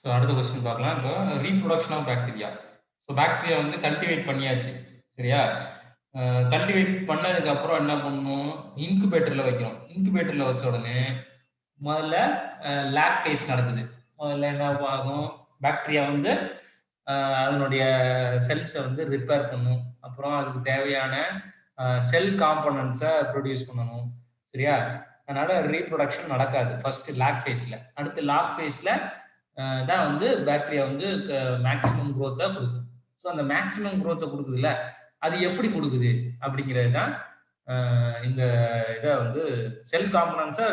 So அடுத்த question பார்க்கலாம். இப்போ reproduction of bacteria. So bacteria வந்து கல்டிவேட் பண்ணியாச்சு. சரியா? கல்டிவேட் பண்ணதுக்கப்புறம் என்ன பண்ணணும்? இன்குபேட்டரில் வைக்கணும். இன்குபேட்டரில் வச்ச உடனே முதல்ல லேக் ஃபேஸ் நடக்குது. முதல்ல என்ன ஆகும்? பாக்டீரியா வந்து அதனுடைய செல்ஸை வந்து ரிப்பேர் பண்ணும். அப்புறம் அதுக்கு தேவையான செல் காம்பனன்ட்ஸை ப்ரொடியூஸ் பண்ணணும். சரியா? அதனால ரீப்ரொடக்ஷன் நடக்காது ஃபர்ஸ்ட் லேக் ஃபேஸில். அடுத்து லாக் ஃபேஸில் தான் வந்து பாக்டீரியா வந்து மேக்ஸிமம் க்ரோத்தை கொடுக்கும். ஸோ அந்த மேக்ஸிமம் க்ரோத்தை கொடுக்குதுல்ல, அது எப்படி கொடுக்குது அப்படிங்கிறது தான் இந்த இதை வந்து செல் காம்பனன்ஸை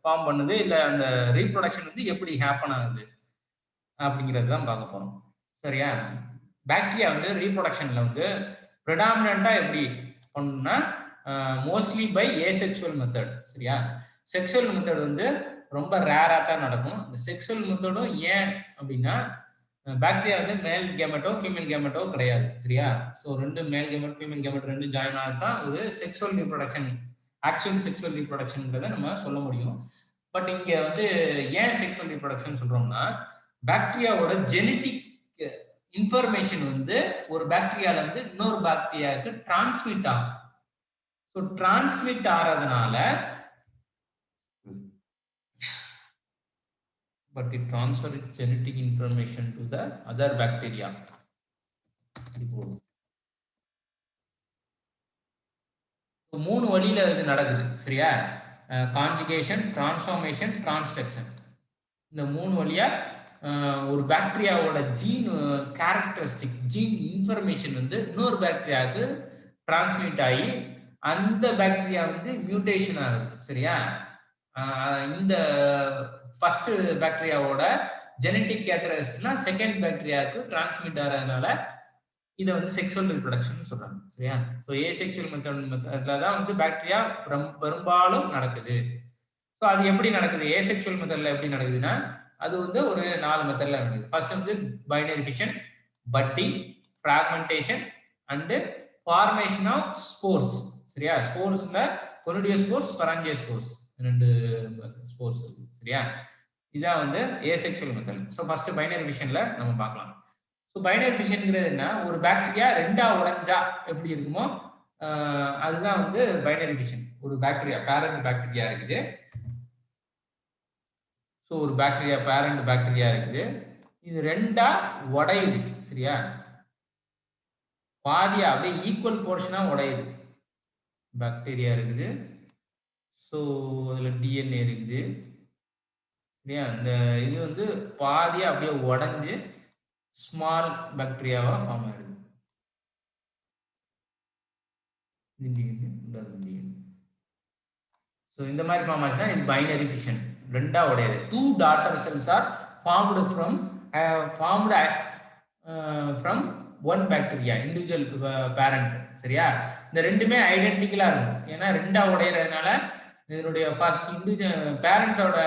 ஃபார்ம் பண்ணுது, இல்லை அந்த ரீப்ரொடக்ஷன் வந்து எப்படி ஹேப்பன் ஆகுது அப்படிங்கிறது தான் பார்க்க போகிறோம். சரியா? பாக்டீரியா வந்து ரீப்ரொடக்ஷனில் வந்து ப்ரிடாமினண்டா எப்படி பண்ணணும்னா மோஸ்ட்லி பை ஏசெக்சுவல் மெத்தட். சரியா? செக்ஷுவல் மெத்தட் வந்து ரொம்ப ரேராக தான் நடக்கும். இந்த செக்ஷுவல் மெத்தடும் ஏன் அப்படின்னா பாக்டீரியா வந்து மேல் கேமெட்டோ ஃபீமேல் கேமெட்டோ கிடையாது. சரியா? ஸோ ரெண்டு மேல் கேமெட் ஃபீமேல் கேமெட் ரெண்டு ஜாயின் ஆக தான் ஒரு செக்ஷுவல் ரீப்ரொடக்ஷன், ஆக்சுவல் செக்ஷுவல் ரீப்ரொடக்ஷன்ன்றதை நம்ம சொல்ல முடியும். பட் இங்க வந்து ஏன் செக்ஷுவல் ரீப்ரொடக்ஷன் சொல்றோம்னா, பாக்டீரியாவோட ஜெனட்டிக் இன்ஃபர்மேஷன் வந்து ஒரு பாக்டீரியால இருந்து இன்னொரு பாக்டீரியாவுக்கு டிரான்ஸ்மிட் ஆகும். ஸோ டிரான்ஸ்மிட் ஆறதுனால but it transfer its genetic information to the other bacteria. மூணு வழியில இது நடக்குது. சரியா? Conjugation, transformation, டிரான்ஸ்ட்ரக்ஷன். இந்த மூணு வழியா ஒரு பாக்டீரியாவோட ஜீன் கேரக்டரிஸ்டிக்ஸ், ஜீன் இன்ஃபர்மேஷன் வந்து இன்னொரு பாக்டீரியாவுக்கு டிரான்ஸ்மிட் ஆகி அந்த பாக்டீரியா வந்து மியூட்டேஷன் ஆகுது. சரியா? இந்த ஃபர்ஸ்ட் பாக்டீரியாவோட ஜெனட்டிக் கேரக்டரிஸ்டிக்ஸ்லாம் செகண்ட் பாக்டீரியாவுக்கு டிரான்ஸ்மிட் ஆகிறதுனால இதை வந்து செக்ஷுவல் ரீப்ரொடக்ஷன் சொல்றாங்க. சரியா? ஸோ ஏசெக்சுவல் மெத்தட்ல தான் வந்து பாக்டீரியா பெரும்பாலும் நடக்குது. ஸோ அது எப்படி நடக்குது? ஏசெக்சுவல் மெத்தட்ல எப்படி நடக்குதுன்னா, அது வந்து ஒரு 4 மெத்தட்ல நடக்குது. ஃபர்ஸ்ட் வந்து binary fission, budding, fragmentation and formation of spores. சரியா? ஸ்போர்ஸ்ல கொனிடியோ ஸ்போர்ஸ், பராஞ்சியோ ஸ்போர்ஸ், ரெண்டு ஸ்போர்ஸ். சரியா? இதான் வந்து asexual method. So first binary ஃபிஷன்ல நம்ம பார்க்கலாம். ஸோ பைனரி ஃபிஷன்ங்கிறது என்ன? ஒரு பாக்டீரியா ரெண்டா உடைஞ்சா எப்படி இருக்குமோ அதுதான் வந்து பைனரி ஃபிஷன். ஒரு பாக்டீரியா, பேரண்ட் பாக்டீரியா இருக்குது. ஸோ ஒரு பாக்டீரியா, பேரண்ட் பாக்டீரியா இருக்குது. இது ரெண்டா உடையுது. சரியா? பாதியா அப்படியே ஈக்குவல் போர்ஷனா உடையுது. பாக்டீரியா இருக்குது. ஸோ அதுல டிஎன்ஏ இருக்குது. சரியா? இந்த இது வந்து பாதியா அப்படியே உடைஞ்சு ஸ்மால் பாக்டீரியாவா ஃபார்ம் ஆயிடுது. ஸோ இந்த மாதிரி ஃபார்ம் ஆச்சுன்னா இது பைனரி ஃபிஷன், ரெண்டா உடையது. 2 daughter cells are formed from one bacteria, individual parent. சரியா? இந்த ரெண்டுமே ஐடென்டிக்கலா இருக்கும். ஏன்னா ரெண்டா உடையறதுனால இதனுடைய ஃபர்ஸ்ட் இண்டிவிஜுவல் பேரண்டோட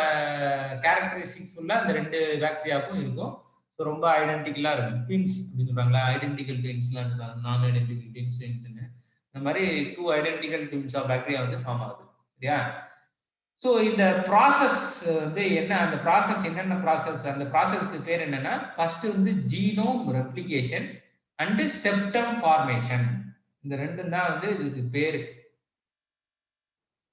கேரக்டரிஸ்டிக்ஸ் ஃபுல்லா அந்த ரெண்டு பாக்டீரியாவுக்கும் இருக்கும். ஸோ ரொம்ப ஐடென்டிக்கலா இருக்கும். ட்வின்ஸ் அப்படின்னு சொல்றாங்களா, ஐடென்டிக்கல் ட்வின்ஸ்லாம் இருக்காங்க, நான் ஐடென்டிக்கல் ட்வின்ஸ்ன்னு. இந்த மாதிரி 2 ஐடென்டிக்கல் ட்வின்ஸ் ஆஃப் பாக்டீரியா வந்து ஃபார்ம் ஆகுது. சரியா? ஸோ இந்த ப்ராசஸ் வந்து என்ன, அந்த ப்ராசஸ் என்னென்ன ப்ராசஸ், அந்த ப்ராசஸ்க்கு பேர் என்னன்னா, ஃபர்ஸ்ட் வந்து genome replication and septum formation. இந்த ரெண்டும் தான் வந்து இதுக்கு பேரு.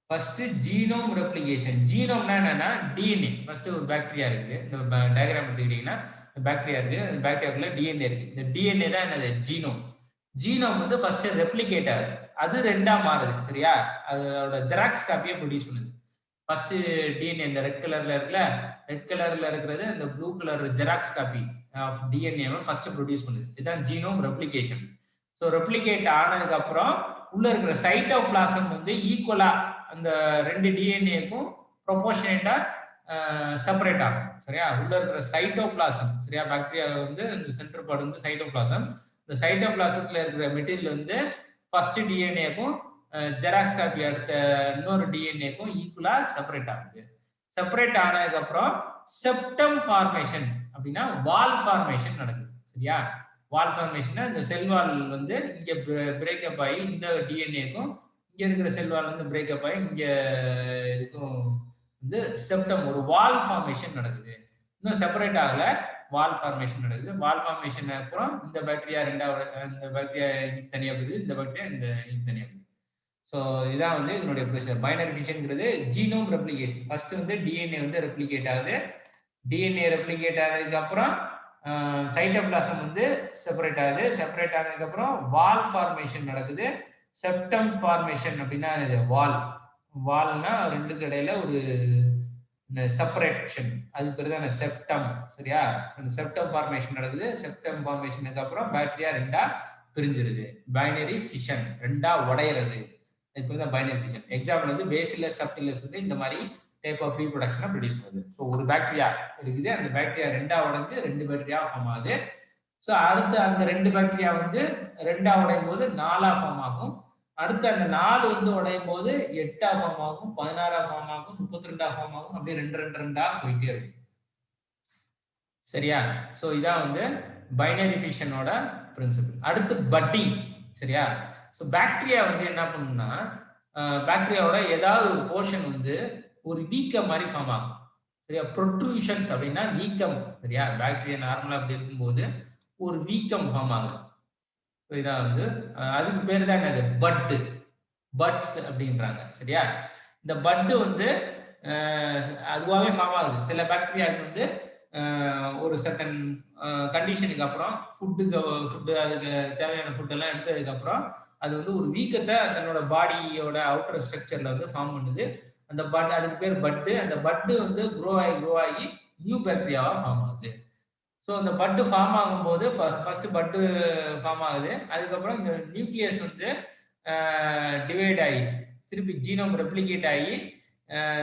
First genome replication. ஜீனோம்னா என்னன்னா டிஎன்ஏ. ஃபர்ஸ்ட் ஒரு பாக்டீரியா இருக்குது. இந்த டயக்ராம் எடுத்துக்கிட்டீங்கன்னா பாக்டீரியா இருக்கு, அந்த பாக்டீரியாக்குள்ள டிஎன்ஏ இருக்கு. இந்த டிஎன்ஏ தான் என்னது? ஜீனோம். ஜீனோம் வந்து ஃபர்ஸ்ட் ரெப்ளிகேட் ஆகுது, அது ரெண்டா மாறுது. சரியா? அதோட ஜெராக்ஸ் காப்பியை ப்ரொடியூஸ் பண்ணுது. ஃபர்ஸ்ட் டிஎன்ஏ இந்த ரெட் கலர்ல இருக்குல்ல, ரெட் கலர்ல இருக்கிறது இந்த blue colour xerox copy of டிஎன்ஏவை ஃபர்ஸ்ட் ப்ரொடியூஸ் பண்ணுது. இதுதான் ஜீனோம் ரெப்ளிகேஷன். ஸோ ரெப்ளிகேட் ஆனதுக்கு அப்புறம் உள்ள இருக்கிற சைட்டோபிளாசம் வந்து ஈக்குவலா அந்த ரெண்டு டிஎன்ஏக்கும் ப்ரொபோர்ஷனேட்டா செப்பரேட் ஆகும். சரியா? உள்ள இருக்கிற சைட்டோபிளாசம், சரியா, பாக்டீரியா வந்து இந்த சென்டர் பார்ட் வந்து சைட்டோபிளாசம். இந்த சைட்டோபிளாசத்துல இருக்கிற மெட்டீரியல் வந்து ஃபர்ஸ்ட் டிஎன்ஏக்கும் ஜெராக்ஸ் காப்பி அடுத்த இன்னொரு டிஎன்ஏக்கும் ஈக்குவலா செப்பரேட் ஆகுது. செப்பரேட் ஆனதுக்கு அப்புறம் செப்டம் ஃபார்மேஷன் அப்படின்னா வால் ஃபார்மேஷன் நடக்குது. சரியா? வால் ஃபார்மேஷன், இந்த செல் வால் வந்து இங்க பிரேக்கப் ஆகி இந்த டிஎன்ஏக்கும் இங்க இருக்கிற செல் வால் வந்து பிரேக்கப் ஆகி இங்க இதுக்கும் வந்து செப்டம் ஒரு வால் ஃபார்மேஷன் நடக்குது. இன்னும் செப்பரேட் ஆகல, வால் ஃபார்மேஷன் நடக்குது. வால் ஃபார்மேஷன் அப்புறம் இந்த பாக்டீரியா இந்த பாக்டீரியா தனியா போகுது, இந்த பாக்டீரியா இந்த தனியா போகுது. ஸோ இதான் வந்து இதனுடைய ப்ரொசீஜர். பைனரி ஃபிஷன்ங்கிறது ஜீனோம் ரெப்ளிகேஷன். ஃபர்ஸ்ட் வந்து டிஎன்ஏ வந்து ரெப்ளிகேட் ஆகுது. டிஎன்ஏ ரெப்ளிகேட் ஆனதுக்கு அப்புறம் சைட்டோபிளாசம் வந்து செப்பரேட் ஆகுது. செப்பரேட் ஆனதுக்கு அப்புறம் வால் ஃபார்மேஷன் நடக்குது. செப்டம் ஃபார்மேஷன் அப்படின்னா இது வால்னா ரெண்டுக்கு இடையில ஒரு செப்பரேஷன், அது பேர் தான் செப்டம். சரியா? அந்த செப்டம் ஃபார்மேஷன் நடக்குது. செப்டம் ஃபார்மேஷனுக்கு அப்புறம் பாக்டீரியா ரெண்டா பிரிஞ்சிருது. பைனரி ஃபிஷன், ரெண்டா உடையிறது. இது தான் பைனரி ஃபிஷன். எக்ஸாம்பிள் வந்து பேசிலஸ் சப்டிலஸ் வந்து இந்த மாதிரி டைப் ஆஃப் ரீப்ரொடக்ஷனை ப்ரொடியூஸ் பண்ணுது. ஸோ ஒரு பாக்டீரியா இருக்குது, அந்த பாக்டீரியா ரெண்டா உடைஞ்சு 2 பாக்டீரியா ஃபார்ம் ஆகுது. ஸோ அடுத்து அந்த 2 பாக்டீரியா வந்து ரெண்டா உடையும் போது 4ஆ ஃபார்ம் ஆகும். அடுத்து அந்த 4 வந்து உடையும் போது 8ஆ ஃபார்ம் ஆகும், 16ஆ ஃபார்ம் ஆகும், 32ஆ ஃபார்ம் ஆகும். அப்படியே 2 போயிட்டே இருக்கு. சரியா? ஸோ இதான் வந்து பைனரி ஃபிஷனோட பிரின்சிபிள். அடுத்து பட்டிங். சரியா? ஸோ பாக்டீரியா வந்து என்ன பண்ணுன்னா, பாக்டீரியாவோட ஏதாவது ஒரு போர்ஷன் வந்து ஒரு வீக்கம் மாதிரி ஃபார்ம் ஆகும். சரியா? ப்ரொட்ரூஷன்ஸ் அப்படின்னா வீக்கம். சரியா? பாக்டீரியா நார்மலா அப்படி இருக்கும்போது ஒரு வீக்கம் ஃபார்ம் ஆகுது. இதான் வந்து அதுக்கு பேர் தான் என்னது, பட்ஸ் அப்படின்றாங்க. சரியா? இந்த பட்டு வந்து அதுவாகவே ஃபார்ம் ஆகுது. சில பாக்டீரியாவுக்கு வந்து ஒரு சர்டன் கண்டிஷனுக்கு அப்புறம் ஃபுட்டு அதுக்கு தேவையான ஃபுட்டெல்லாம் எடுத்ததுக்கு அப்புறம் அது வந்து ஒரு வீக்கத்தை தன்னோட பாடியோட அவுட்டர் ஸ்ட்ரக்சர்ல வந்து ஃபார்ம் பண்ணுது. அந்த பட், அதுக்கு பேர் பட்டு. அந்த பட்டு வந்து க்ரோ ஆகி நியூ பாக்டீரியாவா ஃபார்ம் ஆகுது. ஸோ அந்த பட்டு ஃபார்ம் ஆகும்போது ஃபர்ஸ்ட் பட்டு ஃபார்ம் ஆகுது. அதுக்கப்புறம் இந்த நியூக்ளியஸ் வந்து டிவைட் ஆகி திருப்பி ஜீனோம் ரெப்ளிகேட் ஆகி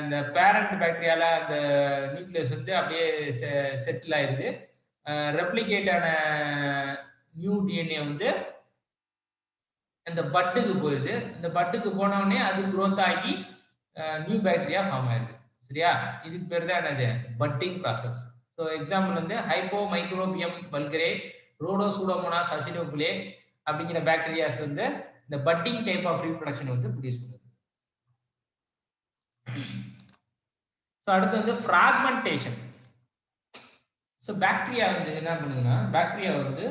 இந்த பேரண்ட் பாக்டீரியால அந்த நியூக்ளியஸ் வந்து அப்படியே செட்டில் ஆயிடுது. ரெப்ளிகேட் ஆன நியூ டிஎன்ஏ வந்து அந்த பட்டுக்கு போயிடுது. இந்த பட்டுக்கு போனோடனே அது குரோத் ஆகி நியூ பாக்டீரியா ஃபார்ம் ஆயிடுது. சரியா? இதுக்கு பேர் தான் என்னது, பட்டிங் ப்ராசஸ். ஸோ எக்ஸாம்பிள் வந்து ஹைப்போ மைக்ரோபியம் வல்கரே, ரோடோசூடோமோனாஸ் அசிடோஃபிலே அப்படிங்கிற பாக்டீரியாஸ் வந்து இந்த பட்டிங் டைப் ஆஃப் ரீப்ரொடக்ஷன் வந்து ப்ரொடியூஸ் பண்ணுது. ஸோ அடுத்து வந்து ஃப்ராக்மெண்டேஷன். ஸோ பாக்டீரியா வந்து என்ன பண்ணுதுன்னா, பாக்டீரியா வந்து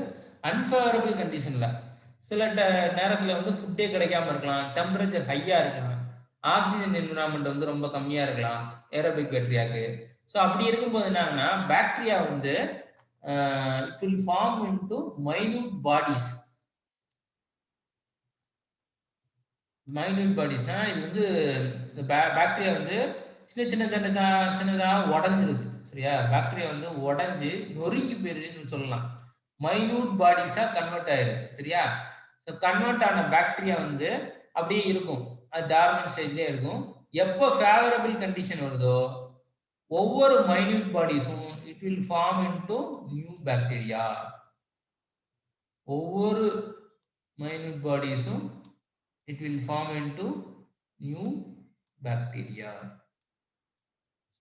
அன்ஃபேவரபிள் கண்டிஷன்ல சில நேரத்தில் வந்து ஃபுட்டே கிடைக்காம இருக்கலாம், டெம்பரேச்சர் ஹையா இருக்கலாம், ஆக்சிஜன் என்விரான்மெண்ட் வந்து ரொம்ப கம்மியா இருக்கலாம் ஏரோபிக் பாக்டீரியாவுக்கு. ஸோ அப்படி இருக்கும்போது என்னன்னா, பாக்டீரியா வந்து it will form into minute bodies. Minute பாடிஸ்னா இது வந்து பாக்டீரியா வந்து சின்னதா உடஞ்சிருக்கு. சரியா? பாக்டீரியா வந்து உடஞ்சு நொறுங்கி போயிருதுன்னு சொல்லலாம். மைன்யூட் பாடிஸா கன்வெர்ட் ஆயிரும். சரியா? ஸோ கன்வெர்ட் ஆன பாக்டீரியா வந்து அப்படியே இருக்கும், அது டார்மன்ட் ஸ்டேஜ்லயே இருக்கும். எப்போ ஃபேவரபிள் கண்டிஷன் வருதோ ஒவ்வொரு மைன்யூட் பாடிஸும் it will form into new bacteria. ஒவ்வொரு மைன்யூட் பாடிஸும் it will form into new bacteria.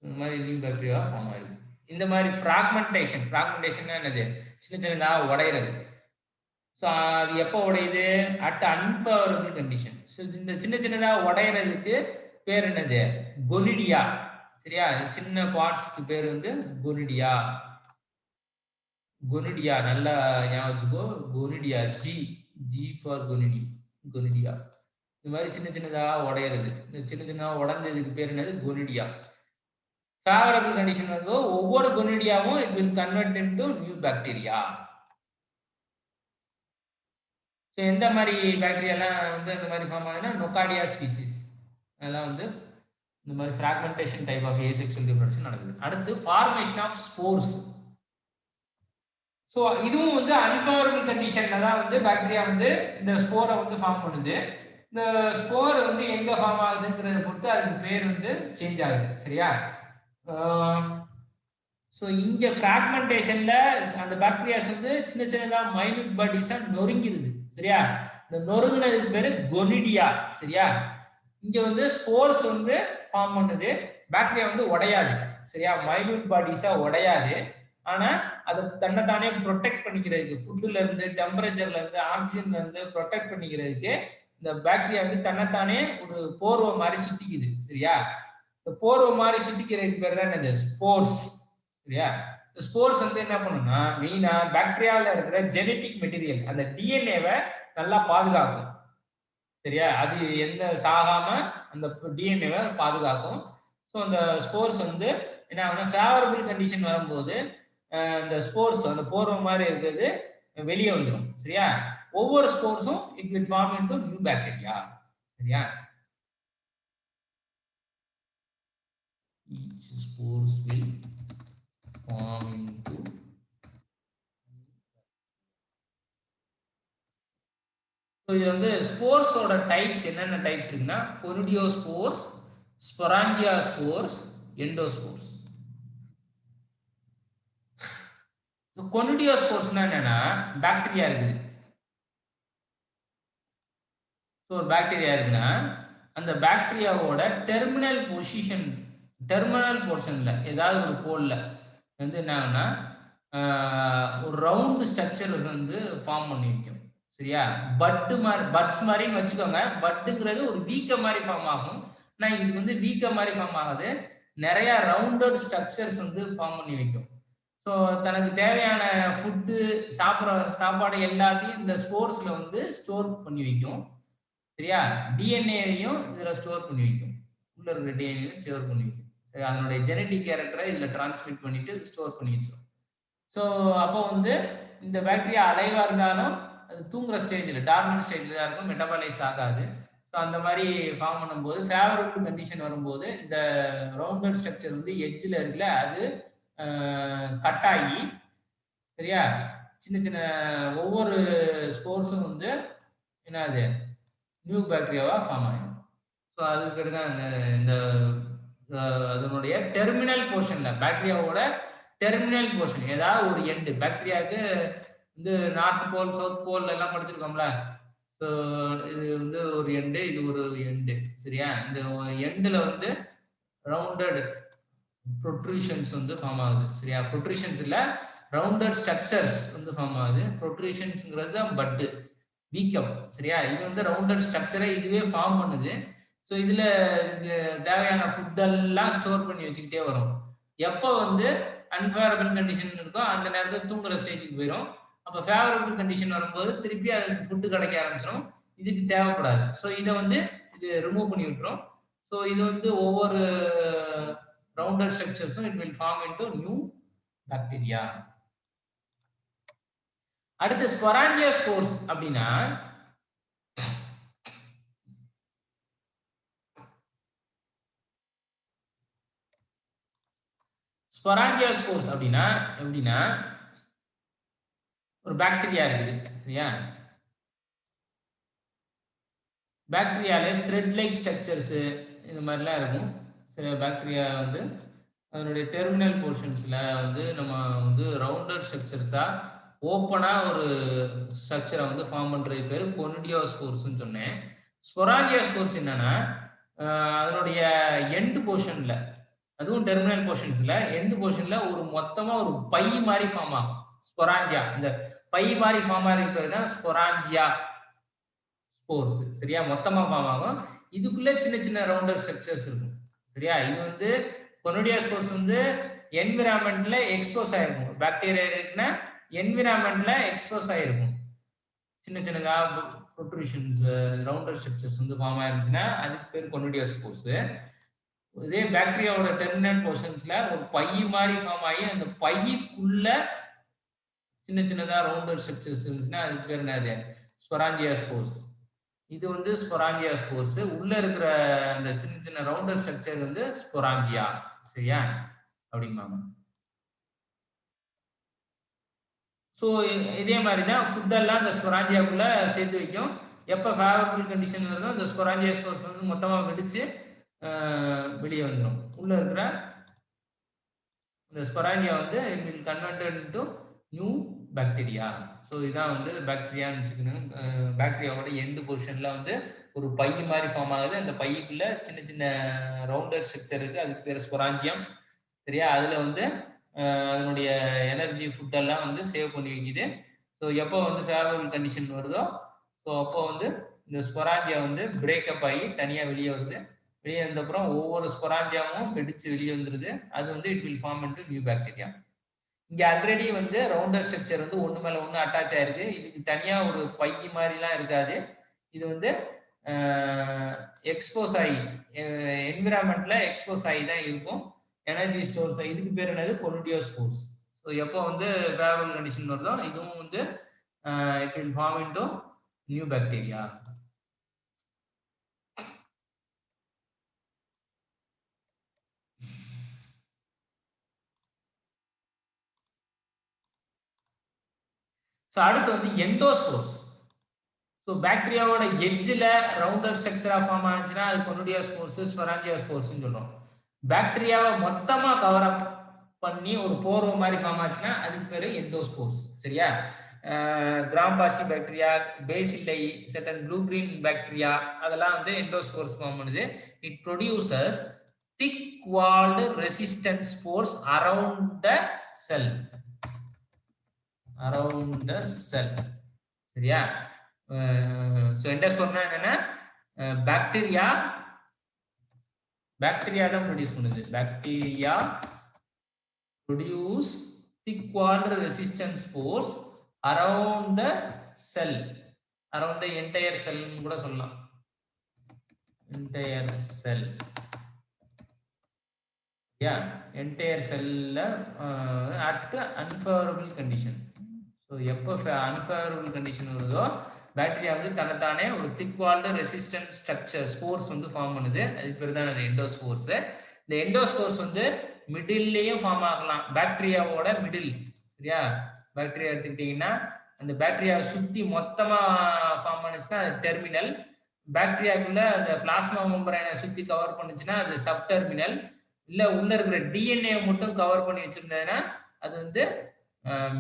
இந்த மாதிரி நியூ பாக்டீரியா ஃபார்ம் ஆகுது. இந்த மாதிரி ஃப்ராக்மெண்டேஷன் என்னது, சின்னதா உடையிறது. ஸோ அது எப்போ உடையுது, அட் அன்ஃபேவரபிள் கண்டிஷன். ஸோ இந்த சின்னதா உடையிறதுக்கு பேர் என்னது, கொனிடியா. சரியா? சின்ன பார்ட்ஸ்க்கு பேர் வந்து கொனிடியா. நல்லா ஞாபகம் வச்சுக்கோ, கொனிடியா. G for conidia. இந்த மாதிரி சின்னதா உடையிறது. இந்த சின்னதா உடஞ்சதுக்கு பேர் என்னது, கொனிடியா. ஃபேவரபிள் கண்டிஷன் வந்து ஒவ்வொரு கொனிடியாவும் it will convert into new bacteria. So எந்த மாதிரி பாக்டீரியாலாம் வந்து இந்த மாதிரி ஃபார்ம் ஆகுதுன்னா, நொகார்டியா ஸ்பீசிஸ். அதெல்லாம் வந்து இந்த மாதிரி fragmentation type of asexual reproduction நடக்குது. அடுத்து ஃபார்மேஷன் ஆஃப் ஸ்போர்ஸ். ஸோ இதுவும் வந்து அன்ஃபேவரபிள் கண்டிஷன்ல தான் வந்து பாக்டீரியா வந்து இந்த ஸ்போரை வந்து ஃபார்ம் பண்ணுது. இந்த ஸ்போர் வந்து எங்க ஃபார்ம் ஆகுதுங்கிறத பொறுத்து அதுக்கு பேர் வந்து சேஞ்ச் ஆகுது. சரியா? ஸோ இங்க ஃப்ராக்மெண்டேஷன்ல அந்த பாக்டீரியாஸ் வந்து சின்னதா மைன்யூட் பாடிஸா நொறுங்கிருது. சரியா? இந்த நொறுங்கினதுக்கு பேரு கொனிடியா. சரியா? இங்க வந்து ஸ்போர்ஸ் வந்து ஃபார்ம் பண்ணுது. பாக்டீரியா வந்து உடையாது. சரியா? மைன்யூட் பாடிஸா உடையாது. ஆனா அதை தன்னைத்தானே ப்ரொடெக்ட் பண்ணிக்கிறதுக்கு, ஃபுட்டுல இருந்து, டெம்பரேச்சர்ல இருந்து, ஆக்சிஜன்ல இருந்து ப்ரொடெக்ட் பண்ணிக்கிறதுக்கு இந்த பாக்டீரியா வந்து தன்னைத்தானே ஒரு போர்வை மாதிரி சுத்திக்குது. சரியா? இந்த போர்வை மாதிரி சுத்திக்கிறதுக்கு பேர் தான் என்னது, ஸ்போர்ஸ். சரியா? ஸ்போர்ஸ் வந்து என்ன பண்ணும்னா மெயினா பாக்டீரியாவில் இருக்கிற ஜெனட்டிக் மெட்டீரியல் அந்த டிஎன்ஏவை நல்லா பாதுகாக்கும். சரியா? அது எந்த சாகாம அந்த டிஎன்ஏவை பாதுகாக்கும். ஸோ அந்த ஸ்போர்ஸ் வந்து என்ன ஆகும்னா ஃபேவரபிள் கண்டிஷன் வரும்போது இந்த ஸ்போர்ஸ் அந்த போர்வை மாதிரி இருக்கிறது வெளியே வந்துடும். சரியா? ஒவ்வொரு ஸ்போர்ஸும் it will form into new bacteria. சரியா? each spores will form into இது வந்து ஸ்போர்ஸோட டைப்ஸ் என்னென்ன டைப்ஸ் இருக்குன்னா கொனிடியோஸ்போர்ஸ், ஸ்பொராஞ்சியாஸ்போர்ஸ், எண்டோஸ்போர்ஸ். கொனிடியோஸ்போர்ஸ்னா என்னன்னா பாக்டீரியா இருக்குது. ஸோ ஒரு பாக்டீரியா இருக்குன்னா அந்த பாக்டீரியாவோட டெர்மினல் போர்ஷன்ல ஏதாவது ஒரு போல்ல வந்து என்ன ஆகுனா ஒரு ரவுண்ட் ஸ்ட்ரக்சர் வந்து ஃபார்ம் பண்ணி வைக்கும். சரியா? பட்ஸ் மாதிரின்னு வச்சுக்கோங்க. பட்டுங்கிறது ஒரு வீக்க மாதிரி ஃபார்ம் ஆகும். ஆனால் இது வந்து வீக்க மாதிரி ஃபார்ம் ஆகாது. நிறைய ரவுண்டட் ஸ்ட்ரக்சர்ஸ் வந்து ஃபார்ம் பண்ணி வைக்கும். ஸோ தனக்கு தேவையான ஃபுட்டு சாப்பாடு எல்லாத்தையும் இந்த ஸ்போர்ட்ஸ்ல வந்து ஸ்டோர் பண்ணி வைக்கும். சரியா? டிஎன்ஏவையும் இதில் ஸ்டோர் பண்ணி வைக்கும். உள்ள இருக்கிற டிஎன்ஏ ஸ்டோர் பண்ணி வைக்கும். சரி, அதனுடைய ஜெனட்டிக் கேரக்டரை இதில் டிரான்ஸ்மிட் பண்ணிட்டு ஸ்டோர் பண்ணி வச்சிடும். ஸோ அப்போ வந்து இந்த பாக்டீரியா அலைவா இருந்தாலும் அது தூங்குற ஸ்டேஜில் டார்மன் ஸ்டேஜில் தான் இருக்கும், மெட்டபாலைஸ் ஆகாது. ஸோ அந்த மாதிரி ஃபார்ம் பண்ணும்போது ஃபேவரபிள் கண்டிஷன் வரும்போது இந்த ரவுண்டட் ஸ்ட்ரக்சர் வந்து எட்ஜில் இருக்குல்ல அது கட் ஆகி சரியா சின்ன சின்ன ஒவ்வொரு ஸ்போர்ஸும் வந்து என்னது நியூ பாக்டீரியாவா ஃபார்ம் ஆகிடும். ஸோ அதுக்கு பேர் தான் இந்த அதனுடைய டெர்மினல் போர்ஷன்ல பாக்டீரியாவோட டெர்மினல் போர்ஷன் ஏதாவது ஒரு எண்டு பாக்டீரியாவுக்கு வந்து நார்த் போல் சவுத் போல் எல்லாம் படிச்சிருக்கோம்ல. ஸோ இது வந்து ஒரு எண்டு, இது ஒரு எண்டு. சரியா? இந்த எண்டுல வந்து ரவுண்டட் ப்ரொட்ரூஷன்ஸ் வந்து ஃபார்ம் ஆகுது. சரியா? ப்ரொட்ரூஷன்ஸ் இல்ல ரவுண்டட் ஸ்ட்ரக்சர்ஸ் வந்து ஃபார்ம் ஆகுது. ப்ரொட்ரூஷன்ஸ்ங்கிறது தான் பட்டு வீக்கம். சரியா? இது வந்து ரவுண்டட் ஸ்ட்ரக்சரை இதுவே ஃபார்ம் பண்ணுது. ஸோ இதுல தேவையான ஃபுட்டெல்லாம் ஸ்டோர் பண்ணி வச்சுக்கிட்டே வரும். எப்போ வந்து அன்ஃபேவரபிள் கண்டிஷன் இருக்கோ அந்த நேரத்தில் தூங்குற ஸ்டேஜுக்கு போயிடும். அப்போ ஃபேவரபிள் கண்டிஷன் வரும்போது திருப்பி அதுக்கு ஃபுட்டு கிடைக்க ஆரம்பிச்சிடும். இதுக்கு தேவைப்படாது. ஸோ இதை வந்து இது ரிமூவ் பண்ணி விட்டுரும். ஸோ இது வந்து ஒவ்வொரு ரவுண்டட் ஸ்ட்ரக்சர்ஸும் it will form into new bacteria. அடுத்து ஸ்பொராஞ்சியோஸ்போர்ஸ் அப்படின்னா ஸ்பொராஞ்சியோஸ்போர்ஸ் அப்படின்னா எப்படின்னா ஒரு பாக்டீரியா இருக்குது. சரியா? பாக்டீரியால த்ரெட் லைக் ஸ்ட்ரக்சர்ஸ் இந்த மாதிரிலாம் இருக்கும். சில பாக்டீரியா வந்து அதனுடைய டெர்மினல் போர்ஷன்ஸ்ல வந்து நம்ம வந்து ரவுண்டட் ஸ்ட்ரக்சர்ஸா ஓப்பனா ஒரு ஸ்ட்ரக்சரை வந்து ஃபார்ம் பண்றது பேர் கொனிடியோஸ்போர்ஸ்ன்னு சொன்னேன். ஸ்பொராஞ்சியோஸ்போர்ஸ் என்னன்னா அதனுடைய எண்ட் போர்ஷன்ல அதுவும் டெர்மினல் போர்ஷன்ஸ்ல எண்ட் போர்ஷன்ல ஒரு மொத்தமா ஒரு பை மாதிரி ஃபார்ம் ஆகும். ஸ்பொராஞ்சியா இந்த பை மாதிரி ஃபார்ம் ஆகிற பேர் தான் ஸ்பொராஞ்சியா ஸ்போர்ஸ். சரியா? மொத்தமா ஃபார்ம் ஆகும். இதுக்குள்ள சின்ன சின்ன ரவுண்டர் ஸ்ட்ரக்சர்ஸ் இருக்கும். சரியா? இது வந்து கொனிடியோஸ்போர்ஸ் வந்து என்விரான்மெண்ட்ல எக்ஸ்போஸ் ஆயிருக்கும். பாக்டீரியா இருக்குன்னா என்விரான்மெண்ட்ல எக்ஸ்போஸ் ஆயிருக்கும். சின்ன சின்னதா ப்ரொட்ரூஷன்ஸ் ரவுண்டர் ஸ்ட்ரக்சர்ஸ் வந்து ஃபார்ம் ஆயிருந்துச்சுன்னா அதுக்கு பேர் கொனிடியோஸ்போர்ஸ். இதே பாக்டீரியாவோட டெர்மினல் போர்ஷன்ஸ்ல ஒரு பை மாதிரி ஃபார்ம் ஆகி அந்த பைக்குள்ள சின்ன சின்னதா ரவுண்டர் ஸ்ட்ரக்சர்ஸ் இருந்துச்சுன்னா அதுக்கு பேர் என்னது ஸ்பொராஞ்சியோஸ்போர்ஸ். இது வந்து ஸ்பொராஞ்சியோஸ்போர்ஸ். உள்ள இருக்கிற அந்த சின்ன சின்ன ரவுண்டர் ஸ்ட்ரக்சர் வந்து ஸ்பொராஞ்சியா. சரியா? அப்படிம்பாங்க. ஸோ இதே மாதிரி தான் ஃபுட்டெல்லாம் இந்த ஸ்பொராஞ்சியாக்குள்ள சேர்த்து வைக்கும். எப்போ ஃபேவரபிள் கண்டிஷன் வருதோ இந்த ஸ்பொராஞ்சியோஸ்போர்ஸ் வந்து மொத்தமாக வெடிச்சு வெளியே வந்துடும். உள்ள இருக்கிற இந்த ஸ்பொராஞ்சியா வந்து it will converted into new bacteria. So இதான் வந்து பாக்டீரியான்னு வச்சுக்கணும். பாக்டீரியாவோட எண்டு பொசிஷன்ல வந்து ஒரு பை மாதிரி ஃபார்ம் ஆகுது. அந்த பைக்குள்ள சின்ன சின்ன ரவுண்டர் ஸ்ட்ரக்சர் இருக்கு. அதுக்கு பேர் ஸ்பொராஞ்சியம். சரியா? அதுல வந்து அதனுடைய எனர்ஜி ஃபுட்டெல்லாம் வந்து சேவ் பண்ணி வைக்குது. ஸோ எப்போ வந்து ஃபேவரபிள் கண்டிஷன் வருதோ ஸோ அப்போ வந்து இந்த ஸ்பொராஞ்சியா வந்து பிரேக்கப் ஆகி தனியாக வெளியே வருது. வெளியே வந்தப்புறம் ஒவ்வொரு ஸ்பொராஞ்சியாவும் வெடிச்சு வெளியே வந்துருது. அது வந்து it will form into new bacteria. இங்க ஆல்ரெடி வந்து ரவுண்டர் ஸ்ட்ரக்சர் வந்து ஒன்று மேலே ஒன்று அட்டாச் ஆயிருக்கு. இதுக்கு தனியாக ஒரு பை மாதிரிலாம் இருக்காது. இது வந்து எக்ஸ்போஸ் ஆகி என்விரான்மெண்ட்ல எக்ஸ்போஸ் ஆகி தான் இருக்கும். எனர்ஜி ஸ்டோர்ஸ் இதுக்கு பேர் என்னது கொனிடியோஸ்போர்ஸ். ஸோ எப்போ வந்து ஃபேவரபிள் கண்டிஷன் வருதோ இதுவும் வந்து it will form into new bacteria. So அடுத்து வந்து எண்டோஸ்போர்ஸ். ஸோ பாக்டீரியாவோட எட்ஜில் ரவுண்டர் ஸ்ட்ரக்சராக ஃபார்ம் ஆனிச்சுன்னா அது கொனிடியோஸ்போர்ஸ் ஸ்பொராஞ்சியோஸ்போர்ஸ்னு சொல்கிறோம். பாக்டீரியாவை மொத்தமாக கவர் அப் பண்ணி ஒரு போர்வை மாதிரி ஃபார்ம் ஆச்சுன்னா அதுக்கு பேர் எண்டோஸ்போர்ஸ். சரியா? Gram positive bacteria, bacilli, certain blue green bacteria அதெல்லாம் வந்து எண்டோஸ்போர்ஸ் ஃபார்ம் பண்ணுது. It produces thick walled resistant spores around the sell. Around the cell. சரியா? ஸோ எண்டோஸ்போர்னா என்னன்னா பாக்டீரியா தான் ப்ரொடியூஸ் பண்ணுது. Bacteria produce thick walled resistant spores around the sell. Around the என்டையர் செல்னு கூட சொல்லலாம். Entire cell. என்டையர் செல்ல அட் அன்ஃபேவரபிள் கண்டிஷன். ஸோ எப்போ அன்ஃபேவரபிள் கண்டிஷன் வருதோ பாக்டீரியா வந்து தன்னைத்தானே ஒரு thick walled resistant structure spores வந்து ஃபார்ம் பண்ணுது. அதுக்கு பேர் தான் அது எண்டோஸ்போர்ஸ். இந்த எண்டோஸ்போர்ஸ் வந்து மிடில்லையும் ஃபார்ம் ஆகலாம். பாக்டீரியாவோட மிடில். சரியா? பாக்டீரியா எடுத்துக்கிட்டீங்கன்னா அந்த பாக்டீரியாவை சுற்றி மொத்தமாக ஃபார்ம் பண்ணுச்சுன்னா அது டெர்மினல். பாக்டீரியாக்குள்ள அந்த பிளாஸ்மா மெம்பரைனை சுற்றி கவர் பண்ணுச்சுன்னா அது சப் டெர்மினல். இல்லை உள்ள இருக்கிற டிஎன்ஏ மட்டும் கவர் பண்ணி வச்சிருந்ததுன்னா அது வந்து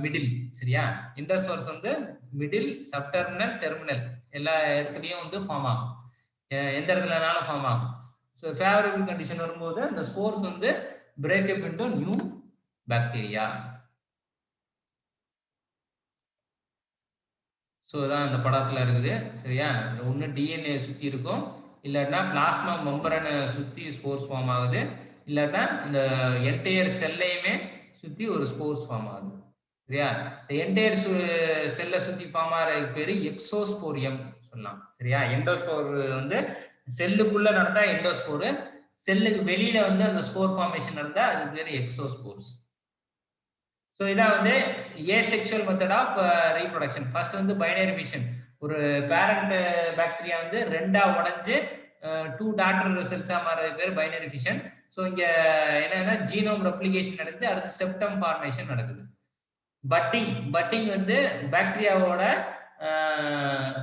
மிடில். சரியா? எண்டோஸ்போர்ஸ் வந்து மிடில், சப்டெர்மினல், டெர்மினல் எல்லா இடத்துலையும் வந்து ஃபார்ம் ஆகும். எந்த இடத்துலனாலும் ஃபார்ம் ஆகும். ஸோ ஃபேவரபிள் கண்டிஷன் வரும்போது அந்த ஸ்போர்ஸ் வந்து breakup into new bacteria. So இதான் அந்த படத்தில் இருக்குது. சரியா? ஒன்று டிஎன்ஏ சுற்றி இருக்கும், இல்லைன்னா பிளாஸ்மா மெம்பரனை சுற்றி ஸ்போர்ஸ் ஃபார்ம் ஆகுது, இல்லைன்னா இந்த என்டையர் செல்லையுமே சுற்றி ஒரு ஸ்போர்ஸ் ஃபார்ம் ஆகுது. சரியா? இந்த என்டையர் செல்லை சுற்றி ஃபார்ம் ஆகிறதுக்கு பேர் எக்ஸோஸ்போரியம் சொல்லலாம். சரியா? எண்டோஸ்போர் வந்து செல்லுக்குள்ள நடந்தா எண்டோஸ்போரு, செல்லுக்கு வெளியில வந்து அந்த ஸ்போர் ஃபார்மேஷன் நடந்தா அதுக்கு பேர் எக்ஸோஸ்போர்ஸ். ஸோ இதான் வந்து asexual method of reproduction. First வந்து பைனரி ஃபிஷன். ஒரு பேரண்ட் பாக்டீரியா வந்து ரெண்டா உடஞ்சு 2 டாட்டர் செல்ஸா மாறது பேர் பைனரி ஃபிஷன். ஸோ இங்க என்னன்னா ஜீனோம் ரெப்ளிகேஷன் நடக்குது, அடுத்து செப்டம் ஃபார்மேஷன் நடக்குது. பட்டிங் வந்து பாக்டீரியாவோட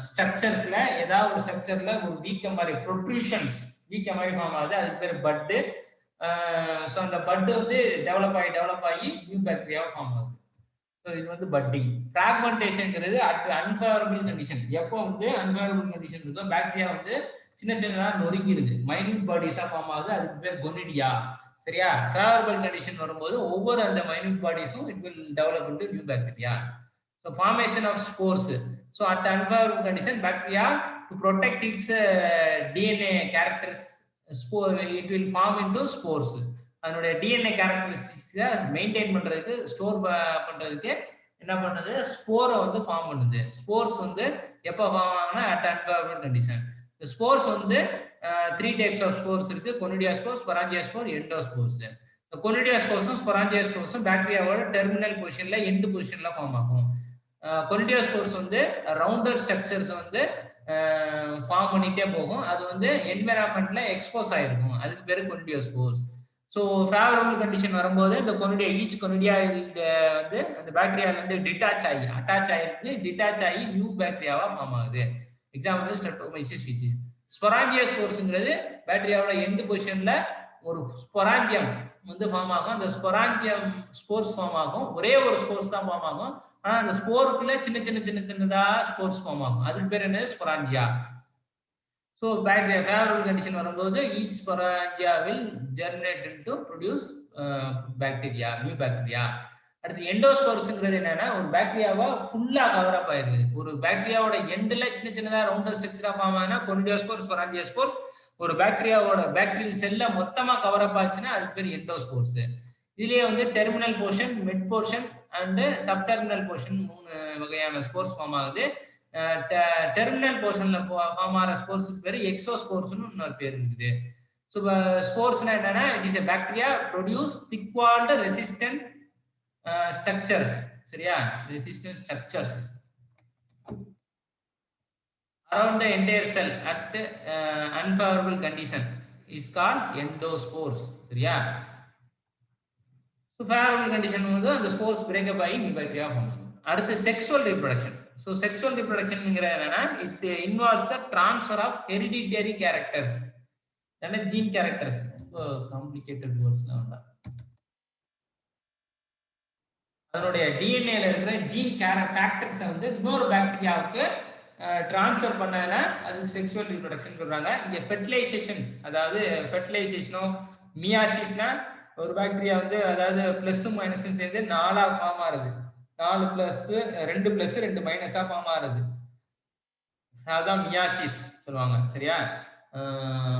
ஸ்ட்ரக்சர்ஸ்ல ஏதாவது ஒரு ஸ்ட்ரக்சர்ல ஒரு வீக்கம் மாதிரி ப்ரொட்ரூஷன்ஸ் வீக்கம் மாதிரி ஃபார்ம் ஆகுது, அதுக்கு பேர் பட்டு. ஸோ அந்த பட்டு வந்து டெவலப் ஆகி நியூ பாக்டீரியாவை ஃபார்ம் ஆகுது. ஸோ இது வந்து பட்டிங். ஃப்ராக்மெண்டேஷன்ங்கிறது unfavourable condition. எப்போ வந்து அன்ஃபேவரபிள் கண்டிஷன் இருக்கோ பாக்டீரியா வந்து சின்ன சின்னதாக நொறுங்கிடுது, மைன்யூட் பாடிஸா ஃபார்ம் ஆகுது, அதுக்கு பேர் கொனிடியா. சரியா? ஃபேவரபிள் கண்டிஷன் வரும்போது ஒவ்வொரு அந்த மைன்யூட் பாடிஸும் it will develop into new bacteria. So formation of spores. So at unfavourable condition bacteria to protect its DNA characters it will form into spores. அதனுடைய டிஎன்ஏ கேரக்டரிஸ்டிக்ஸை மெயின்டைன் பண்றதுக்கு ஸ்டோர் பண்றதுக்கு என்ன பண்ணுது, ஸ்போரை வந்து ஃபார்ம் பண்ணுது. ஸ்போர்ஸ் வந்து எப்போ ஃபார்ம் ஆகுனா அட் அன்ஃபேவரபிள் கண்டிஷன். ஸ்போர்ஸ் வந்து 3 டைப்ஸ் ஆஃப் ஸ்போர்ஸ் இருக்கு. கொனிடியோஸ்போர், ஸ்பொராஞ்சியோஸ்போர், எண்டோஸ்போர்ஸ். கொனிடியோஸ்போர்ஸும் ஸ்பொராஞ்சியோஸ்போர்ஸும் பாக்டீரியாவோட டெர்மினல் பொசிஷன்ல எண்ட் பொசிஷன்ல ஃபார்ம் ஆகும். கொனிடியோஸ்போர்ஸ் வந்து ரவுண்டர் ஸ்ட்ரக்சர்ஸ் வந்து ஃபார்ம் பண்ணிட்டே போகும். அது வந்து என்விரான்மெண்ட்ல எக்ஸ்போஸ் ஆயிருக்கும், அதுக்கு பேரு கொனிடியோஸ்போர்ஸ். ஸோ ஃபேவரபிள் கண்டிஷன் வரும்போது இந்த கொனிடியா ஈச் கொனிடியா வந்து அந்த பாக்டீரியால இருந்து டிட்டாச் ஆகி நியூ பாக்டீரியாவா ஃபார்ம் ஆகுது. Example streptomyces species. ஸ்பொராஞ்சியோஸ்போர்ஸ்ங்கிறது பாக்டீரியாவோட எண்ட் பொசிஷன்ல ஒரு ஸ்பொராஞ்சியம் வந்து ஃபார்ம் ஆகும். அந்த ஸ்பொராஞ்சியம் ஸ்போர்ஸ் ஃபார்ம் ஆகும். ஒரே ஒரு ஸ்போர்ஸ் தான் ஃபார்ம் ஆகும். ஆனா அந்த ஸ்போருக்குள்ள சின்னதா ஸ்போர்ஸ் ஃபார்ம் ஆகும். அதுக்கு பேர் என்ன? Sporangia. So bacteria favourable condition வரும்போது each sporangia will germinate into produce bacteria, new bacteria. அடுத்து எண்டோஸ்போர்ஸ்ங்கிறது என்னன்னா ஒரு பாக்டீரியாவை ஃபுல்லா கவர் அப் ஆயிருது. ஒரு பாக்டீரியாவோட எண்ட்ல சின்னதா ரவுண்டர் ஸ்ட்ரக்சரா ஃபார்ம் ஆகுனா கொனிடியோஸ்போர், ஸ்பொராஞ்சியோஸ்போர்ஸ். ஒரு பாக்டீரியல் செல்ல மொத்தமா கவர் அப் ஆச்சுன்னா அதுக்கு பேர் எண்டோஸ்போர்ஸ். இதுலயே வந்து terminal portion, mid portion, and subterminal portion 3 வகையான ஸ்போர்ஸ் ஃபார்ம் ஆகுது. டெர்மினல் போர்ஷன்ல ஃபார்ம் ஆகிற ஸ்போர்ஸுக்கு பேர் எக்ஸோஸ்போர்ஸ்னு இன்னொரு பேர் இருக்குது. ஸோ ஸ்போர்ஸ்னா என்னன்னா, it is a bacteria produce thick walled resistant structures. சரியா, resistant structures around the entire cell at unfavourable condition is called endospores. சரியா, ஸோ ஃபேவரபிள் கண்டிஷன் வந்து அந்த ஸ்போர்ஸ் பிரேக்கப் ஆகி நியூ பாக்டீரியா ஃபார்ம் ஆகும். அடுத்து செக்ஸுவல் ரீப்ரொடக்ஷன். ஸோ செக்ஸுவல் ரீப்ரொடக்ஷன்ங்கிறது என்னன்னா, it involves the transfer of hereditary characters, இல்லைன்னா gene characters. Complicated வேர்ட்ஸ்லாம் வேண்டாம். அதனுடைய டிஎன்ஏல இருக்கிற ஜீன் ஃபேக்டர்ஸை வந்து இன்னொரு பாக்டீரியாவுக்கு டிரான்ஸ்ஃபர் பண்ணனா அது செக்ஸுவல் ரீப்ரொடக்ஷன் சொல்றாங்க. இங்க ஃபெர்டிலைசேஷன், அதாவது ஃபெர்டிலைசேஷனோ மியாசிஸ்னா ஒரு பாக்டீரியா வந்து அதாவது பிளஸும் மைனஸும் சேர்ந்து 4 ஃபார்ம் ஆகுது. 4 பிளஸ் 2 பிளஸ் 2 மைனஸா ஃபார்ம் ஆகுது. அதான் மியாசிஸ் சொல்லுவாங்க. சரியா,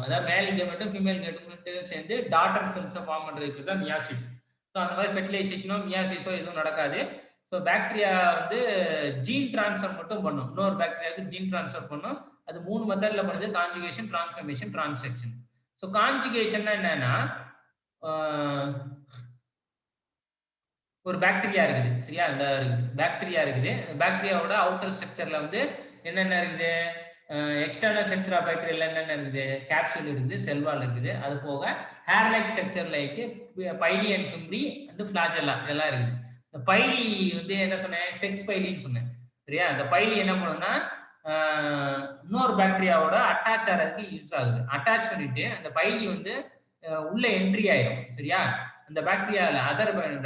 அதாவது மேல் கேமெட்டும் ஃபீமேல் கேமெட்டும் சேர்ந்து டாட்டர் செல்ஸை ஃபார்ம் பண்றதுக்கு தான் மியாசிஸ். ஸோ அந்த மாதிரி ஃபெர்டிலைசேஷனோ மியாசிஸோ எதுவும் நடக்காது. ஸோ பாக்டீரியா வந்து ஜீன் டிரான்ஸ்ஃபர் மட்டும் பண்ணும், இன்னொரு பாக்டீரியாவுக்கு ஜீன் டிரான்ஸ்ஃபர் பண்ணும். அது 3 மெத்தட்ல பண்ணுது: கான்ஜுகேஷன், டிரான்ஸ்ஃபர்மேஷன், டிரான்ஸ்செக்ஷன். ஸோ கான்ஜுகேஷன்னா என்னன்னா, ஒரு பாக்டீரியா இருக்குது. சரியா, அந்த பாக்டீரியா இருக்குது. பாக்டீரியாவோட அவுட்டர் ஸ்ட்ரக்சர்ல வந்து என்னென்ன இருக்குது, எக்ஸ்டர்னல் ஸ்ட்ரக்சர் ஆஃப் பாக்டீரியா என்னென்ன இருக்குது, கேப்சூல் இருக்குது, செல்வால் இருக்குது. அது போக ஹேர் லைக் ஸ்ட்ரக்சர்ல pili and fimbriae and flagella இதெல்லாம் இருக்குது. இந்த பைலி வந்து என்ன சொன்னேன், செக்ஸ் பைலின்னு சொன்னேன். சரியா, அந்த பைலி என்ன பண்ணுன்னா இன்னொரு பாக்டீரியாவோட அட்டாச் ஆகிறதுக்கு யூஸ் ஆகுது. அட்டாச் பண்ணிட்டு அந்த பைலி வந்து உள்ள என்ட்ரி ஆயிரும். சரியா, அந்த பாக்டீரியால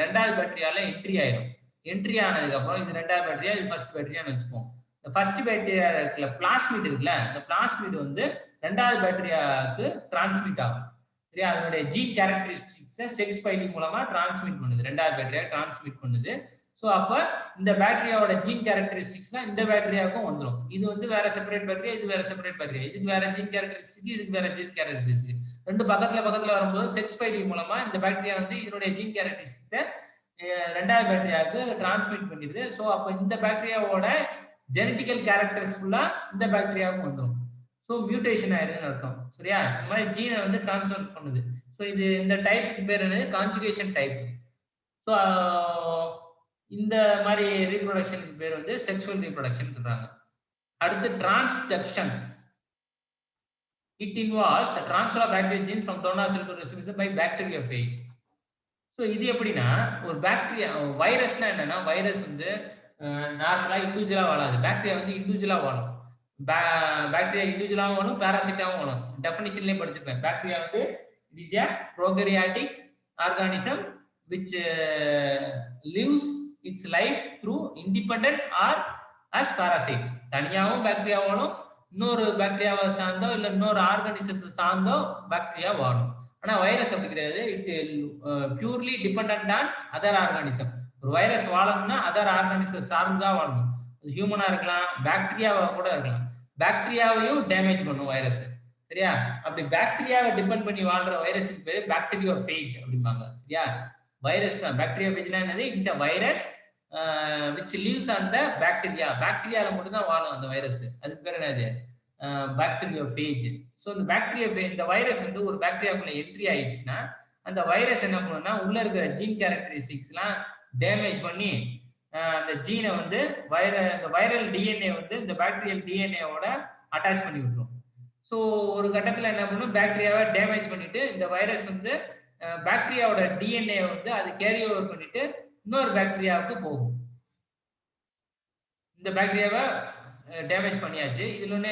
ரெண்டாவது பாக்டீரியால என்ட்ரி ஆயிரும். என்ட்ரி ஆனதுக்கு அப்புறம் இது ரெண்டாவது பாக்டீரியா, இது ஃபர்ஸ்ட் பாக்டீரியான்னு வச்சுப்போம். இந்த ஃபர்ஸ்ட் பாக்டீரியா இருக்குல்ல, பிளாஸ்மிட் இருக்குல்ல, அந்த பிளாஸ்மிட் வந்து ரெண்டாவது பாக்டீரியாவுக்கு டிரான்ஸ்மிட் ஆகும். சரியா, அதனுடைய ஜீன் கேரக்டரிஸ்டிக்ஸை செக்ஸ் பைலி மூலமா டிரான்ஸ்மிட் பண்ணுது, ரெண்டாவது பாக்டீரியா டிரான்ஸ்மிட் பண்ணுது. ஸோ அப்ப இந்த பாக்டீரியாவோட ஜீன் கேரக்டரிஸ்டிக்ஸ்லாம் இந்த பாக்டீரியாவுக்கும் வந்துடும். இது வந்து வேற செப்பரேட் பாக்டீரியா, இது வேற செப்பரேட் பாக்டீரியா, இதுக்கு வேற ஜீன் கேரக்டரிஸ்டிக், இதுக்கு வேற ஜீன் கேரக்டரிஸ்டிக். ரெண்டு பக்கத்துல வரும்போது செக்ஸ் பைலி மூலமா இந்த பாக்டீரியா வந்து இதனுடைய ஜீன் கேரக்டரிஸ்டிக்ஸை ரெண்டாவது பாக்டீரியாவுக்கு டிரான்ஸ்மிட் பண்ணிடுது. ஸோ அப்போ இந்த பாக்டீரியாவோட ஜெனட்டிக்கல் கேரக்டர்ஸ் ஃபுல்லா இந்த பாக்டீரியாவுக்கும் வந்துடும். ஸோ மியூட்டேஷன் ஆயிருதுன்னு அர்த்தம். சரியா, இந்த மாதிரி ஜீனை வந்து டிரான்ஸ்ஃபர் பண்ணுது. ஸோ இது இந்த டைப்புக்கு பேர் என்னது, கான்ஜுகேஷன் டைப். ஸோ இந்த மாதிரி ரீப்ரொடக்ஷனுக்கு பேர் வந்து செக்ஷுவல் ரீப்ரொடக்ஷன் சொல்றாங்க. அடுத்து transduction. It involves a transfer of bacterial genes from donor cell to recipient by bacteriophage. So இது எப்படின்னா, ஒரு பாக்டீரியா வைரஸ்னா என்னன்னா, வைரஸ் வந்து நார்மலா இண்டிவிஜுவலா வாழாது. பாக்டீரியா வந்து இண்டிவிஜுவலா வாழும். பாக்டீரியா இண்டிவிஜுவலாகவும் வாழும், பேராசிட்டாவும் வாழும். டெஃபினிஷன்லேயே படிச்சிருப்பேன். பாக்டீரியா வந்து it is a prokaryotic organism which lives its life through independent or as parasites. தனியாகவும் பாக்டீரியா வாழும், இன்னொரு பாக்டீரியாவை சார்ந்தோ இல்லை இன்னொரு ஆர்கானிசத்தை சார்ந்தோ பாக்டீரியா வாழும். ஆனா வைரஸ் அப்படி கிடையாது. It purely dependent on other organism. ஒரு வைரஸ் வாழணும்னா அதர் ஆர்கானிசம் சார்ந்துதான் வாழணும். ஹியூமனா இருக்கலாம், பாக்டீரியாவா கூட இருக்கலாம். பாக்டீரியாவையும் டேமேஜ் பண்ணும் வைரஸ். சரியா, அப்படி பாக்டீரியாவை டிபெண்ட் பண்ணி வாழ்ற வைரஸுக்கு பேரு பாக்டீரியோஃபேஜ் அப்படிம்பாங்க. சரியா, வைரஸ் தான். பாக்டீரியோஃபேஜ்னா என்னது, it is a virus which lives on the bacteria. பாக்டீரியால மட்டும் தான் வாழும் அந்த வைரஸ். அதுக்கு பேர் என்னது, பாக்டீரியோஃபேஜ். ஸோ இந்த பாக்டீரியோஃபேஜ், இந்த வைரஸ் வந்து ஒரு பாக்டீரியாக்குள்ள என்ட்ரி ஆயிடுச்சுன்னா அந்த வைரஸ் என்ன பண்ணுன்னா உள்ள இருக்கிற ஜீன் கேரக்டரிஸ்டிக்ஸ்லாம் டேமேஜ் பண்ணி அந்த ஜீனை வந்து வைரல் டிஎன்ஏ வந்து இந்த பாக்டீரியல் டிஎன்ஏவோட அட்டாச் பண்ணி விட்டுரும். ஸோ ஒரு கட்டத்தில் என்ன பண்ணும், பாக்டீரியாவை டேமேஜ் பண்ணிட்டு இந்த வைரஸ் வந்து பாக்டீரியாவோட டிஎன்ஏ வந்து அது கேரி ஓவர் பண்ணிட்டு இன்னொரு பாக்டீரியாவுக்கு போகும். இந்த பாக்டீரியாவை டேமேஜ் பண்ணியாச்சு. இதுல ஒன்று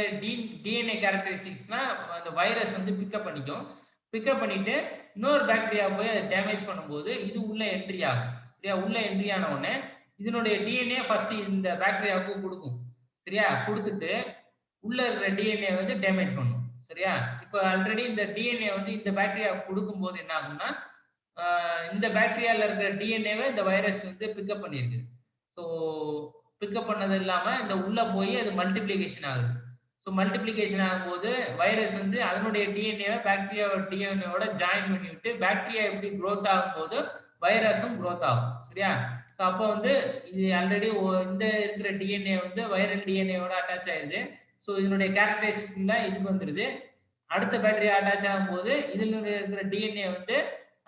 டிஎன்ஏ கேரக்டரிஸ்டிக்ஸ்னா அந்த வைரஸ் வந்து பிக்கப் பண்ணிக்கும். பிக்கப் பண்ணிட்டு இன்னொரு பாக்டீரியா போய் அதை டேமேஜ் பண்ணும்போது இது உள்ள என்ட்ரி ஆகும். சரியா, உள்ள என்ட்ரி ஆன உடனே இதனுடைய டிஎன்ஏ ஃபர்ஸ்ட் இந்த பாக்டீரியாவுக்கு கொடுக்கும். சரியா, கொடுத்துட்டு உள்ள இருக்கிற டிஎன்ஏ வந்து டேமேஜ் பண்ணும். சரியா, இப்போ ஆல்ரெடி இந்த டிஎன்ஏ வந்து இந்த பாக்டீரியாவுக்கு கொடுக்கும் போது என்ன ஆகும்னா இந்த பாக்டீரியால இருக்கிற டிஎன்ஏவை இந்த வைரஸ் வந்து பிக்கப் பண்ணிருக்கு. ஸோ பிக்கப் பண்ணது இல்லாம இந்த உள்ள போய் அது மல்டிப்ளிகேஷன் ஆகுது. ஸோ மல்டிப்ளிகேஷன் ஆகும்போது வைரஸ் வந்து அதனுடைய டிஎன்ஏவை பாக்டீரியாவோட டிஎன்ஏவோட ஜாயின் பண்ணி விட்டு பாக்டீரியா எப்படி க்ரோத் ஆகும்போது வைரஸும் growth ஆகும். சரியா? ஸோ அப்போ வந்து இது ஆல்ரெடி இந்த இருக்கிற டிஎன்ஏ வந்து வைரல் டிஎன்ஏவோட அட்டாச் ஆயிருது. ஸோ இதனுடைய கேரக்டரிஸ்டிக் தான் இதுக்கு வந்துருது. அடுத்த பேட்டரி அட்டாச் ஆகும்போது இதில் இருக்கிற டிஎன்ஏ வந்து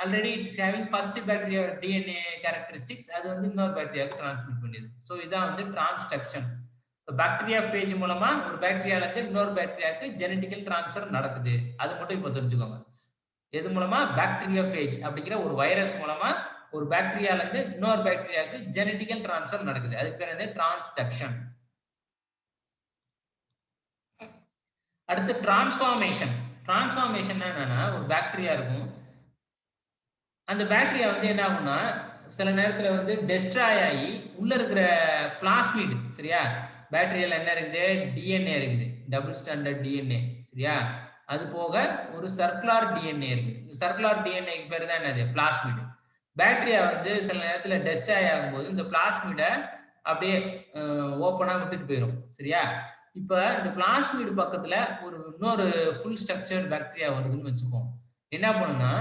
ஆல்ரெடி இட்ஸ் ஹேவிங் ஃபர்ஸ்ட் பேட்டரியோட டிஎன்ஏ கேரக்டரிஸ்டிக்ஸ் அது வந்து இன்னொரு பேட்டரியாவுக்கு டிரான்ஸ்மிட் பண்ணிடுது. ஸோ இதான் வந்து டிரான்ஸ்டக்ஷன். பாக்டீரியா ஃபேஜ் மூலமா ஒரு பாக்டீரியால இருந்து இன்னொரு பாக்டீரியாவுக்கு ஜெனடிக்கல் டிரான்ஸ்ஃபர் நடக்குது. அது மட்டும் இப்போ தெரிஞ்சுக்கோங்க. எது மூலமா? பாக்டீரியா ஃபேஜ் அப்படிங்கிற ஒரு வைரஸ் மூலமா ஒரு பாக்டீரியால இருந்து இன்னொரு பாக்டீரியாவுக்கு ஜெனடிக்கல் டிரான்ஸ்ஃபர் நடக்குது. அதுக்கு பேர் வந்து டிரான்ஸ்டக்ஷன். அடுத்து டிரான்ஸ்ஃபார்மேஷன். டிரான்ஸ்ஃபார்மேஷன் என்னன்னா ஒரு பாக்டீரியா இருக்கும். அந்த பாக்டீரியா வந்து என்ன ஆகும்னா சில நேரத்துல வந்து டெஸ்ட்ராய் ஆகி உள்ள இருக்கிற பிளாஸ்மிட் சரியா? பாக்டீரியால என்ன இருக்குது? டிஎன்ஏ இருக்குது. டபுள் ஸ்டாண்டர்ட் டிஎன்ஏ சரியா? அது போக ஒரு சர்க்குலர் டிஎன்ஏ இருக்கு. சர்க்குலர் டிஎன்ஏக்கு பேர் தான் என்னது? பிளாஸ்மிட். பாக்டீரியா வந்து சில நேரத்துல டெஸ்ட்ராய் ஆகும்போது இந்த பிளாஸ்மிட அப்படியே ஓப்பனா விட்டுட்டு போயிடும் சரியா? இப்ப இந்த பிளாஸ்மிட் பக்கத்துல ஒரு இன்னொரு ஃபுல் ஸ்ட்ரக்சர்ட் பாக்டீரியா வருதுன்னு வச்சுக்கோம். என்ன பண்ணுன்னா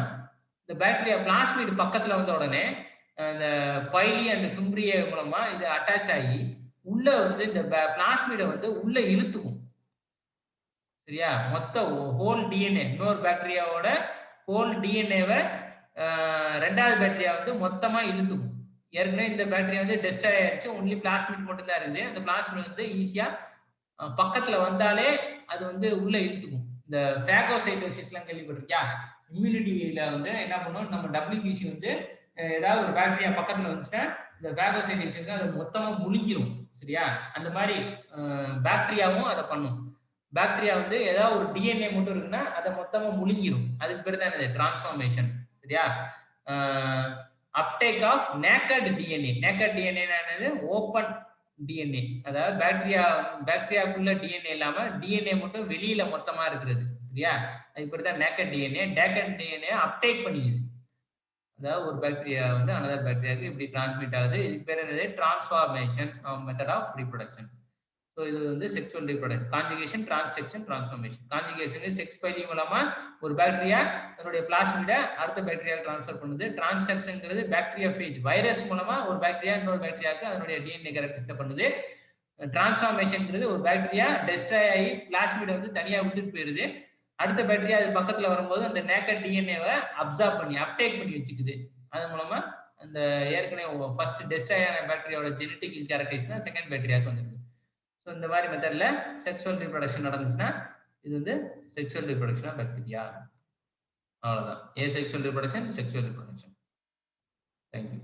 இந்த பாக்டீரியா பிளாஸ்மிட் பக்கத்துல வந்த உடனே இந்த பைலி அண்ட் ஃபிம்ப்ரியே மூலமா இது அட்டாச் ஆகி உள்ள வந்து இந்த பிளாஸ்மிட வந்து உள்ள இழுத்துக்கும் சரியா? மொத்த ஹோல் டிஎன்ஏ இன்னொரு பாக்டீரியாவோட ஹோல் டிஎன்ஏவை ரெண்டாவது பாக்டீரியா வந்து மொத்தமா இழுத்துக்கும். ஏற்கனவே இந்த பாக்டீரியா வந்து டெஸ்ட்ராய் ஆயிடுச்சு. ஒன்லி பிளாஸ்மிட் மட்டும் தான் இருக்குது. அந்த பிளாஸ்மிட் வந்து ஈஸியா பக்கத்துல வந்தாலே அது வந்து உள்ள இழுத்துக்கும். இந்த ஃபேகோசைட்டோசிஸ் எல்லாம் கேள்விப்பட்டிருக்கியா? இம்யூனிட்டியில வந்து என்ன பண்ணும்? நம்ம டபிள்யூபிசி வந்து ஏதாவது ஒரு பாக்டீரியா பக்கத்துல வந்துச்சுன்னா இந்த ஃபேகோசைட்டோசிஸ் வந்து அதை மொத்தமா முழுங்கிரும் சரியா? அந்த மாதிரி பாக்டீரியாவும் அதை பண்ணும். பாக்டீரியா வந்து ஏதாவது ஒரு டிஎன்ஏ மட்டும் இருக்குன்னா அதை மொத்தமா முழுங்கிரும். அதுக்கு பேர் தான் என்னது? டிரான்ஸ்ஃபார்மேஷன் சரியா? Uptake of naked DNA. Naked DNA என்னது? Open DNA. அதாவது பாக்டீரியாக்குள்ள டிஎன்ஏ இல்லாம டிஎன்ஏ மட்டும் வெளியில மொத்தமா இருக்கிறது சரியா? அதுக்கு பேர் தான் naked DNA. Naked DNA uptake பண்ணிக்குது. அதாவது ஒரு பாக்டீரியா வந்து அனதர் பாக்டீரியாவுக்கு இப்படி டிரான்ஸ்மிட் ஆகுது. இதுக்கு பேர் என்னது? Transformation method of reproduction. So இது வந்து sexual reproduction. Conjugation, transduction, transformation. Conjugation sex pili மூலமா ஒரு பாக்டீரியா அதனுடைய பிளாஸ்மிட அடுத்த பாக்டீரியா டிரான்ஸ்ஃபர் பண்ணுது. டிரான்ஸ்டக்ஷன்ங்கிறது பாக்டீரியா ஃபேஜ் வைரஸ் மூலமா ஒரு பாக்டீரியா இன்னொரு பாக்டீரியாவுக்கு அதனுடைய டிஎன்ஏ கேரக்டரிஸ்டிக்ஸ் பண்ணுது. டிரான்ஸ்ஃபார்மேஷன்ங்கிறது ஒரு பாக்டீரியா டெஸ்ட்ராய் ஆகி பிளாஸ்மிட வந்து தனியா விட்டுட்டு போயிருது. அடுத்த பாக்டீரியா அது பக்கத்துல வரும்போது அந்த நேக்கட் டிஎன்ஏவை அப்சார்ப் பண்ணி அப்டேக் பண்ணி வச்சுக்குது. அது மூலமா அந்த ஏற்கனவே ஃபர்ஸ்ட் டெஸ்ட்ராய் ஆன பாக்டீரியாவோட ஜெனடிக்கல் கேரக்டரிஸ்டிக்ஸ் தான் செகண்ட் பாக்டீரியாவுக்கு வந்துருக்கு. ஸோ இந்த மாதிரி மெத்தட்ல செக்ஷுவல் ரீப்ரொடக்ஷன் நடந்துச்சுன்னா இது வந்து செக்ஷுவல் ரீப்ரொடக்ஷன் ஆஃப் பாக்டீரியா. அவ்வளவுதான். Asexual reproduction, sexual reproduction. Thank you.